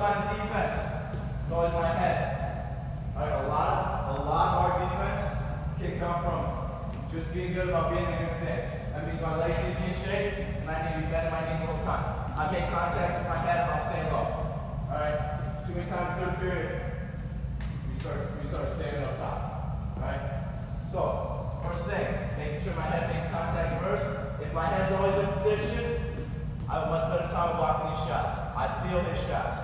line of defense. It's always my head. All right, a lot of our defense can come from just being good about being in a good stance. That means my legs need to be in shape, and I need to be bending my knees all the time. I make contact with my head, and I'm staying low. All right, too many times third period, we start standing up top. All right, so first thing, making sure my head makes contact first. If my head's always in position, I have a much better time of blocking these shots. I feel his shots.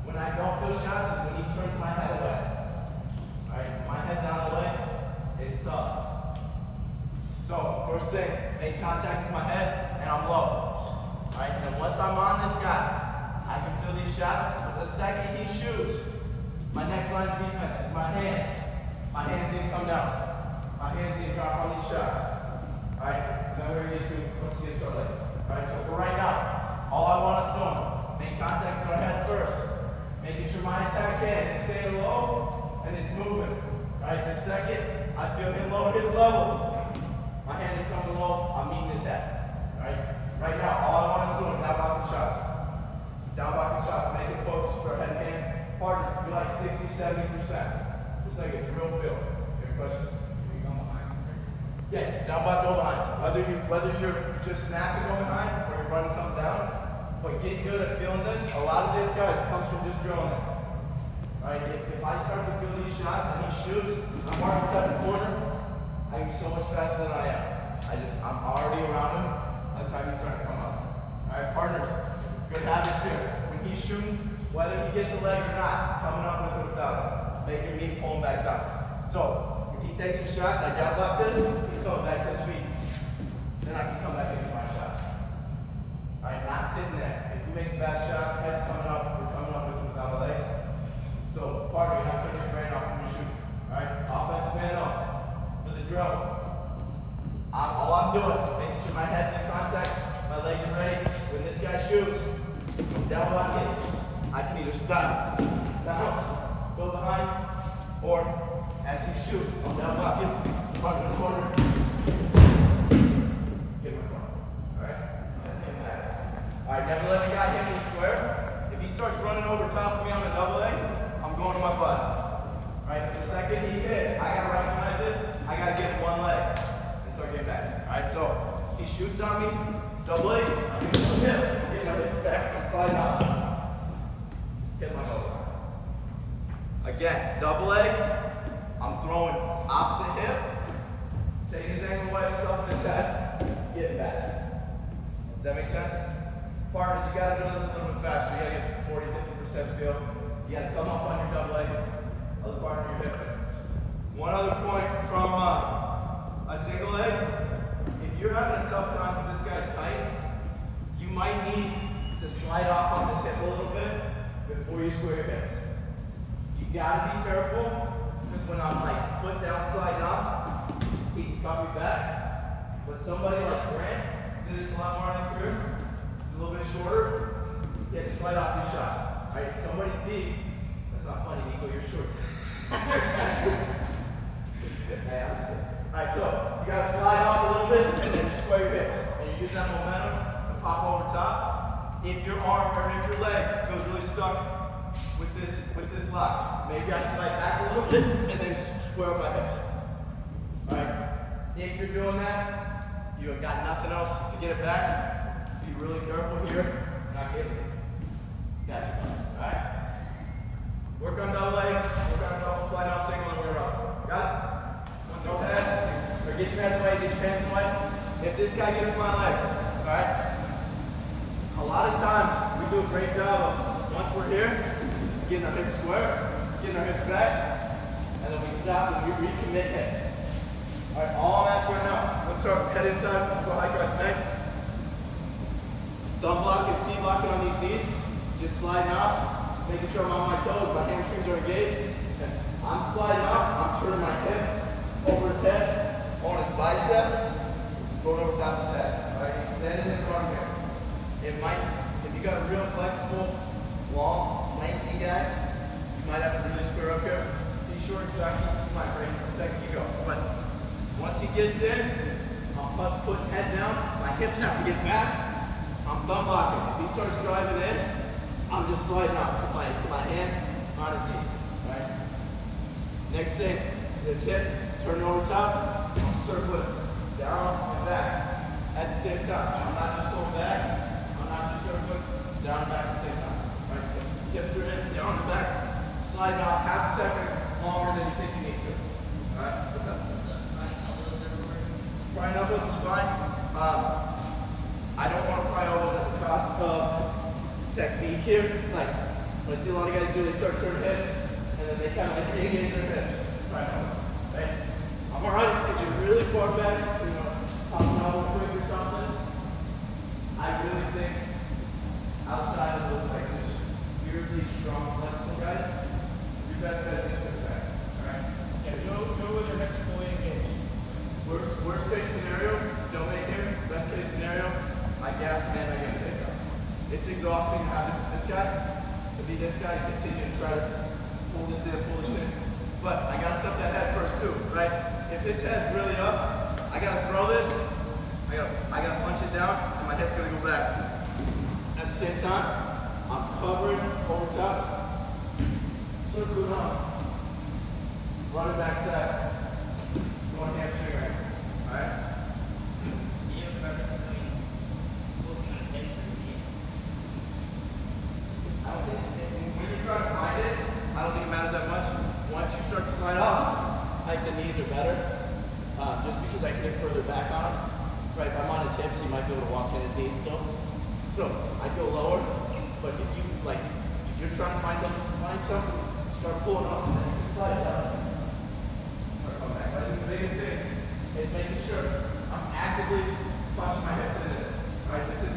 When I don't feel shots is when he turns my head away. All right, if my head's out of the way, it's tough. So first thing, make contact with my head, and I'm low. All right, and then once I'm on this guy, I can feel these shots. But the second he shoots, my next line of defense is my hands. My hands need to come down. My hands need to drop on these shots. All right, and then we're going to do once again start legs. All right, so for right now, all I want us doing, make contact with our head first, making sure my attack hand is staying low and it's moving. All right, the second I feel him lower his level, my hand is coming low, I'm meeting his head. All right now, all I want us doing, down blocking shots. Down blocking shots, make it focus with our head and hands. Partner, you're like 60, 70%. It's like a drill field. Your question? Yeah, down block, go behind. Whether you're just snapping go behind or you're running something down, but get good at feeling this. A lot of this, guys, comes from just drilling it. Alright, if I start to feel these shots and he shoots, I'm already cut the corner, I can be so much faster than I am. I'm already around him by the time he's starting to come up. Alright, partners, good habits here. When he's shooting, whether he gets a leg or not, coming up with it without it. Making me pull him back down. So, if he takes a shot and I down block this, he's coming back to his feet. Then I can come back into my shots. Alright, not sitting there. If you make a bad shot, head's coming up, you're coming up with it without a leg. So, partner, you're not turning your brain off when you shoot. Alright, offense man up for the drill. All I'm doing, making sure my head's in contact, my legs are ready. When this guy shoots, down block it. I can either stop, bounce, go behind, or as he shoots, I'm down blocking, front in the corner, get my corner. Alright? Alright, never let the guy hit me square. If he starts running over top of me on the double A, I'm going to my butt. Alright, so the second he hits, I gotta recognize this, I gotta get one leg and start getting back. Alright, so he shoots on me, double A, I'm getting my hips back, I'm sliding out. Hit my elbow. Again, double A, I'm throwing opposite hip, taking his ankle away, stuffing his head, getting back. Does that make sense? Partners, you gotta do this a little bit faster. You gotta get 40, 50% feel. You gotta come up on your double A, other partner your hip. One other point from a single A, if you're having a tough time because this guy's tight, you might need to slide off on this hip a little bit before you square your hips. You gotta be careful, because when I'm like foot down, sliding up, he can come me back. But somebody like Grant did this a lot more in his career. He's a little bit shorter. He had to slide off these shots. Alright, somebody's deep. That's not funny, Nico, you're short. Hey, I'm just kidding. Alright, so you gotta slide off a little bit and then you square your hips. And you use that momentum to pop over top. If your arm or if your leg feels really stuck with this lock, maybe I slide back a little bit and then square up my hips. Alright? If you're doing that, you have got nothing else to get it back. Be really careful here. Not getting it. Statue button. Alright? Work on double legs, work on double slide off single and whatever else. Got it? Go ahead. Or get your hands away, get your hands away. If this guy gets to my legs, alright? A lot of times we do a great job of once we're here, getting our hips square, getting our hips back, and then we stop and we recommit head. Alright, all I'm asking right now, let's start head inside, go high crotch nice. Thumb block and C blocking on these knees, just sliding out, making sure I'm on my toes, my hamstrings are engaged. And I'm sliding out, I'm turning my hip over his head, on his bicep, going over top of his head. Alright, extending his arm here. It might, if you got a real flexible, long, lengthy guy, you might have to really square up here. If he's short and stocky, you might break the second you go. But once he gets in, I'm putting head down, my hips have to get back, I'm thumb blocking. If he starts driving in, I'm just sliding out with my hands on his knees, right? Next thing, this hip is turning over top, I'm circling down and back at the same time. I'm not just going back, I'm not just circling down and back at the same time, right? So hips are in, down and back, sliding off half a second longer than you think you need to. All right, what's up? Prying elbows is fine. I don't want to pry elbows at the cost of technique here. Like, what I see a lot of guys do, they start turning hips, and then they kind of like engage their hips. Prying elbows, right? I'm alright if you're really far back, you know, popping elbow quick or something. I really think outside of those like just weirdly strong flexible guys, your best bet is to hips back. Alright? Yeah, go with your hips fully engaged. Worst case scenario, still make here. Best case scenario, I gas man, I get a takeout. It's exhausting to have this guy, to be this guy, and continue to try to pull this in. But I gotta step that head first too, right? If this head's really up, I gotta throw this, I gotta punch it down, and my hip's gonna go back. At the same time, I'm covering over top, circling up, running backside, going hamstring right, alright? I don't think, when you're trying to find it, I don't think it matters that much. Once you start to slide off, I think the knees are better, just because I can get further back on him. Right, if I'm on his hips, he might be able to walk in his knees still. So, I go lower, but if you're trying to find something, start pulling up, and then you can slide down. Start coming back. I think the biggest thing is making sure I'm actively punching my hips into this. Right, this is